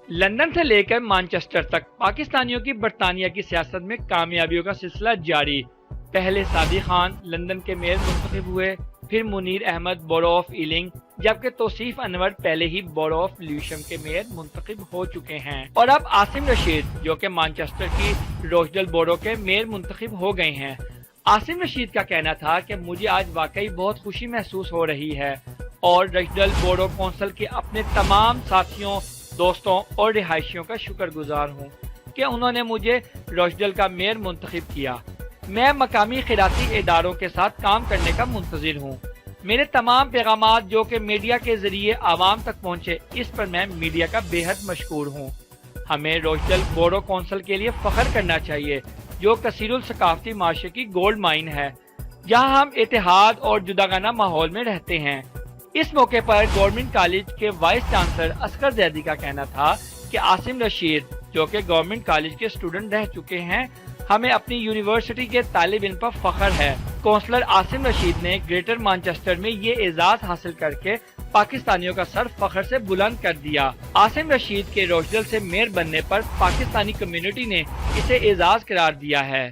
London سے لے کر مانچسٹر تک پاکستانیوں کی برطانیہ کی سیاست میں کامیابیوں کا سلسلہ جاری۔ پہلے سعدی خان لندن کے میئر منتخب ہوئے، پھر Munir Ahmed borough of Ealing, جبکہ توصیف انور پہلے ہی بورو آف لیوشم کے میئر منتخب ہو چکے ہیں، اور اب عاصم رشید جو کہ مانچسٹر کی روچڈل بورو کے میئر منتخب ہو گئے ہیں۔ عاصم رشید کا کہنا تھا کہ مجھے آج واقعی بہت خوشی محسوس ہو رہی ہے اور روچڈل بورو کونسل کے اپنے تمام ساتھیوں، دوستوں اور رہائشیوں کا شکر گزار ہوں کہ انہوں نے مجھے روچڈل کا میئر منتخب کیا۔ میں مقامی خیراتی اداروں کے ساتھ کام کرنے کا منتظر ہوں۔ میرے تمام پیغامات جو کہ میڈیا کے ذریعے عوام تک پہنچے، اس پر میں میڈیا کا بے حد مشکور ہوں۔ ہمیں روچڈل بورو کونسل کے لیے فخر کرنا چاہیے جو کثیر الثقافتی معاشرے کی گولڈ مائن ہے، جہاں ہم اتحاد اور جداگانہ ماحول میں رہتے ہیں۔ اس موقع پر گورنمنٹ کالج کے وائس چانسلر اصغر زیدی کا کہنا تھا کہ عاصم رشید جو کہ گورنمنٹ کالج کے اسٹوڈنٹ رہ چکے ہیں، ہمیں اپنی یونیورسٹی کے طالب علم پر فخر ہے۔ کونسلر عاصم رشید نے گریٹر مانچسٹر میں یہ اعزاز حاصل کر کے پاکستانیوں کا سر فخر سے بلند کر دیا۔ عاصم رشید کے روچڈل سے میئر بننے پر پاکستانی کمیونٹی نے اسے اعزاز قرار دیا ہے۔